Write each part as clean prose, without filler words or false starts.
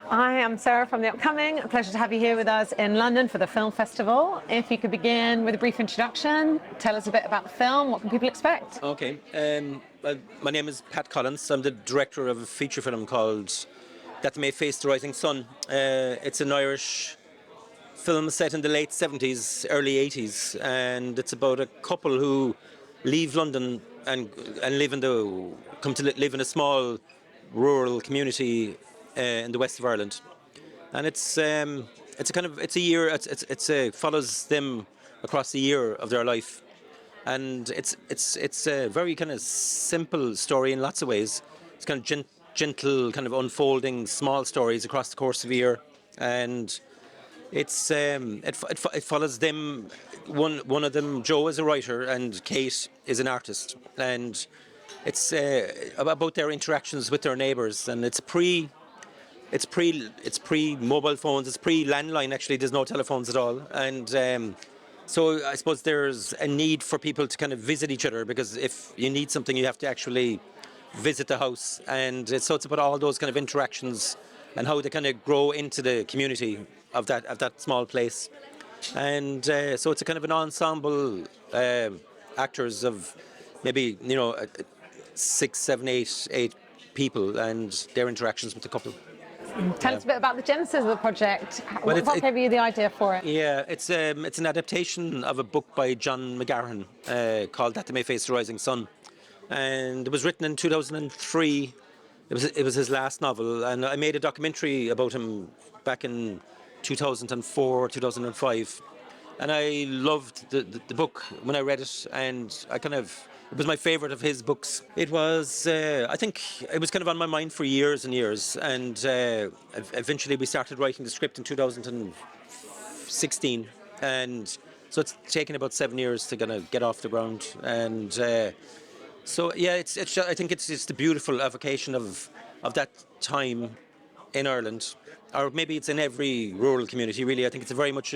I am Sarah from The Upcoming. A pleasure to have you here with us in London for the film festival. If you could begin with a brief introduction, tell us a bit about the film, what can people expect? Okay. My name is Pat Collins. I'm the director of a feature film called That May Face the Rising Sun. It's an Irish film set in the late 70s, early 80s, and it's about a couple who leave London and live in a small rural community in the west of Ireland. And it's a year. It's follows them across the year of their life, and it's a very kind of simple story in lots of ways. It's kind of gentle, kind of unfolding small stories across the course of a year, and it follows them. One of them, Joe, is a writer, and Kate is an artist, and it's about their interactions with their neighbours, and it's pre mobile phones. It's pre landline. Actually, there's no telephones at all, and so I suppose there's a need for people to kind of visit each other, because if you need something, you have to actually visit the house, and so it's about all those kind of interactions and how they kind of grow into the community of that small place, and so it's a kind of an ensemble actors of maybe six, seven, eight people, and their interactions with the couple. Tell us a bit about the genesis of the project. Well, What gave you the idea for it? Yeah, it's an adaptation of a book by John McGahern called That They May Face the Rising Sun, and it was written in 2003. It was his last novel, and I made a documentary about him back in 2004, 2005, and I loved the book when I read it, and it was my favourite of his books. It was, I think, it was kind of on my mind for years and years, and eventually we started writing the script in 2016, and so it's taken about 7 years to kind of get off the ground, and so yeah, I think it's just the beautiful evocation of that time in Ireland, or maybe it's in every rural community. Really, I think it's very much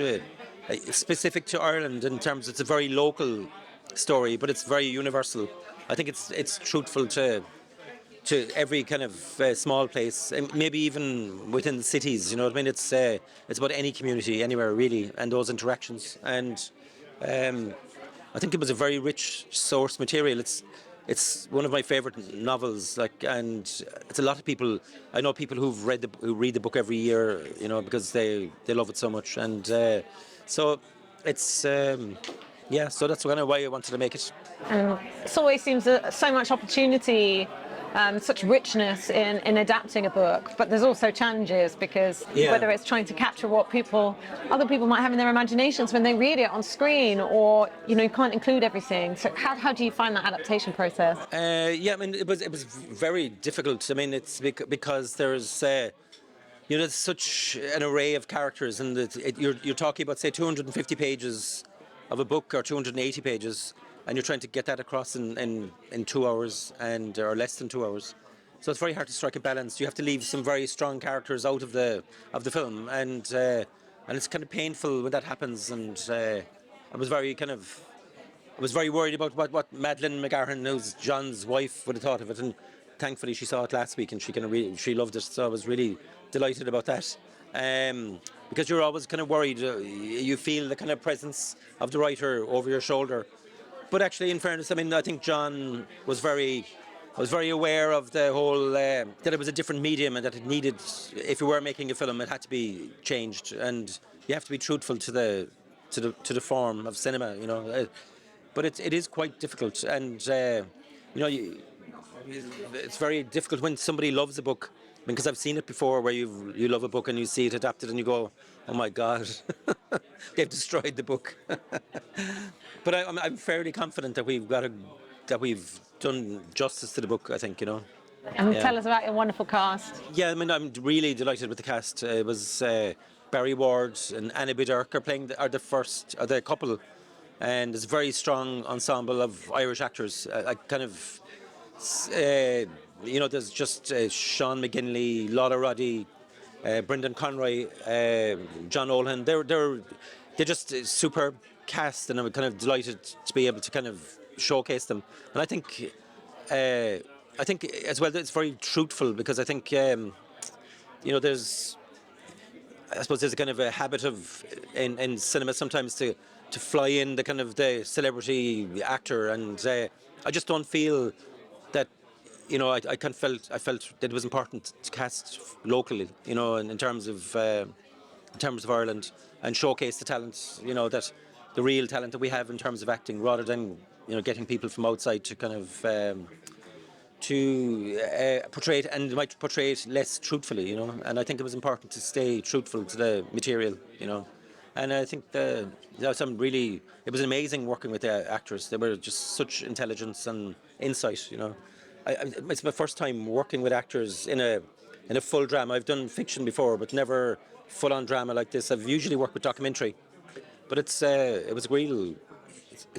specific to Ireland in terms. It's a very local story, but it's very universal. I think it's truthful to every kind of small place, and maybe even within the cities. You know what I mean? It's about any community, anywhere really, and those interactions. And I think it was a very rich source material. It's one of my favourite novels, and it's a lot of people. I know people who read the book every year, because they love it so much, and so it's so that's kind of why I wanted to make it. It always seems so much opportunity, such richness in adapting a book, but there's also challenges, because whether it's trying to capture what other people might have in their imaginations when they read it on screen, or you can't include everything. So how do you find that adaptation process? I mean, it was very difficult. I mean, it's because there's such an array of characters, and you're talking about, say, 250 pages of a book, or 280 pages, and you're trying to get that across in 2 hours, or less than 2 hours. So it's very hard to strike a balance. You have to leave some very strong characters out of the film, and it's kind of painful when that happens. And I was very worried about what Madeleine McGahern, who's John's wife, would have thought of it, and thankfully she saw it last week, and she loved it. So I was really delighted about that. Because you're always kind of worried. You feel the kind of presence of the writer over your shoulder. But actually, in fairness, I mean, I think John was very aware of the whole that it was a different medium, and that it needed, if you were making a film, it had to be changed, and you have to be truthful to the form of cinema, but it is quite difficult, and it's very difficult when somebody loves a book. Because I've seen it before, where you love a book and you see it adapted and you go, oh my God, they've destroyed the book. But I'm fairly confident that we've done justice to the book, I think, And tell us about your wonderful cast. Yeah, I mean, I'm really delighted with the cast. It was Barry Ward and Anna Biderk are the couple, and there's a very strong ensemble of Irish actors. There's just Sean McGinley, Lola Roddy, Brendan Conroy, John Olhan. They're just a superb cast, and I'm kind of delighted to be able to kind of showcase them. And I think as well that it's very truthful, because I think there's I suppose there's a kind of a habit of in cinema sometimes to fly in the kind of the celebrity actor, and I just don't feel that. I felt that it was important to cast locally, in terms of Ireland, and showcase the talent, that the real talent that we have in terms of acting, rather than getting people from outside to kind of portray it, and might portray it less truthfully, And I think it was important to stay truthful to the material. And I think it was amazing working with the actors. They were just such intelligence and insight. It's my first time working with actors in a full drama. I've done fiction before, but never full-on drama like this. I've usually worked with documentary, but it's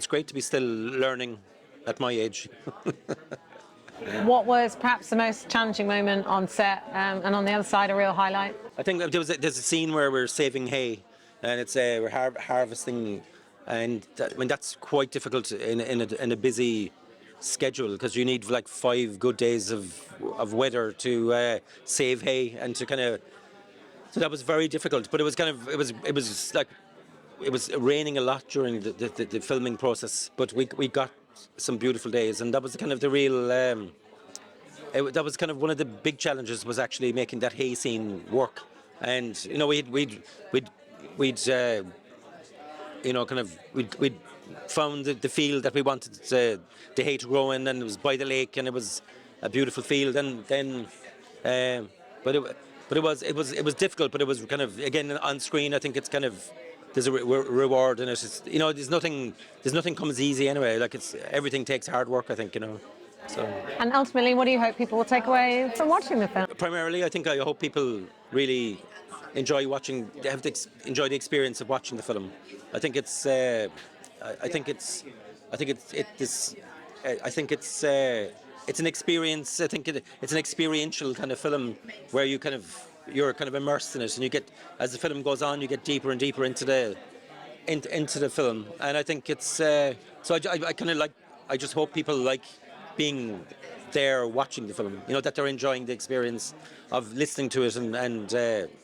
great to be still learning at my age. What was perhaps the most challenging moment on set, and on the other side, a real highlight? I think there's a scene where we're saving hay, and it's we're harvesting, and that's quite difficult in a busy schedule, because you need like 5 good days of weather to save hay and to kind of. So that was very difficult, but it was raining a lot during the filming process, but we got some beautiful days, and that was kind of the real. That was kind of one of the big challenges, was actually making that hay scene work, and we'd found the field that we wanted the hay to grow in, and it was by the lake, and it was a beautiful field, and then. But it was difficult, but it was kind of, again, on screen. I think it's kind of, there's a reward in it. There's nothing comes easy anyway. Like, everything takes hard work, I think. So. And ultimately, what do you hope people will take away from watching the film? Primarily, I hope people really enjoy the experience of watching the film. I think it's an experience. I think it's an experiential kind of film where you're kind of immersed in it, and as the film goes on, you get deeper and deeper into the film. And I think it's so I just hope people like being there watching the film, that they're enjoying the experience of listening to it and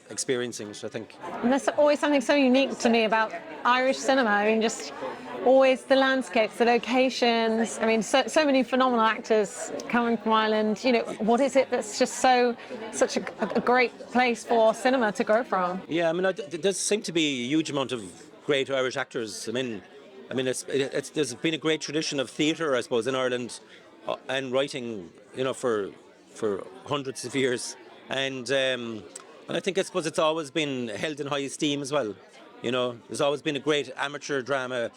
experiencing it, I think. And there's always something so unique to me about Irish cinema. I mean, just always the landscapes, the locations. I mean, so many phenomenal actors coming from Ireland. What is it that's just such a great place for cinema to grow from? Yeah, I mean, there does seem to be a huge amount of great Irish actors. I mean, there's been a great tradition of theatre, I suppose, in Ireland, and writing, for hundreds of years, and I think, I suppose, it's always been held in high esteem as well. There's always been a great amateur drama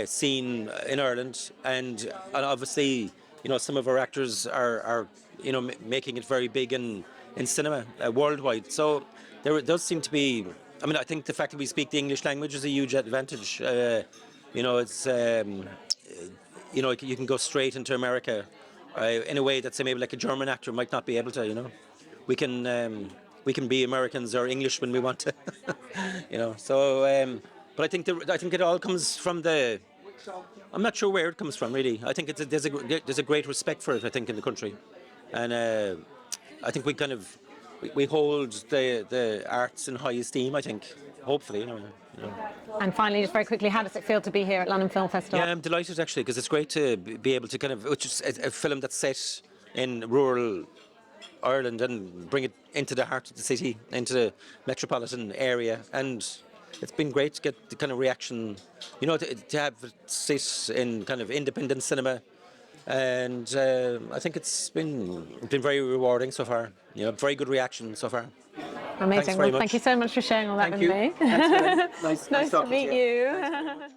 scene in Ireland, and obviously, some of our actors are making it very big in cinema worldwide. So there does seem to be. I mean, I think the fact that we speak the English language is a huge advantage. It's. You can go straight into America in a way that, say, maybe like a German actor might not be able to. We can be Americans or English when we want to. So but I think it all comes from the. I'm not sure where it comes from, really. I think there's a great respect for it, I think, in the country, and I think we hold the arts in high esteem, I think. Hopefully. And finally, just very quickly, how does it feel to be here at London Film Festival? Yeah, I'm delighted, actually, because it's great to be able to which is a film that's set in rural Ireland, and bring it into the heart of the city, into the metropolitan area, and it's been great to get the kind of reaction, to have it sit in kind of independent cinema, and I think it's been very rewarding so far. Very good reaction so far. Amazing. Well, thank you so much for sharing all that with me. Thanks, nice to meet you.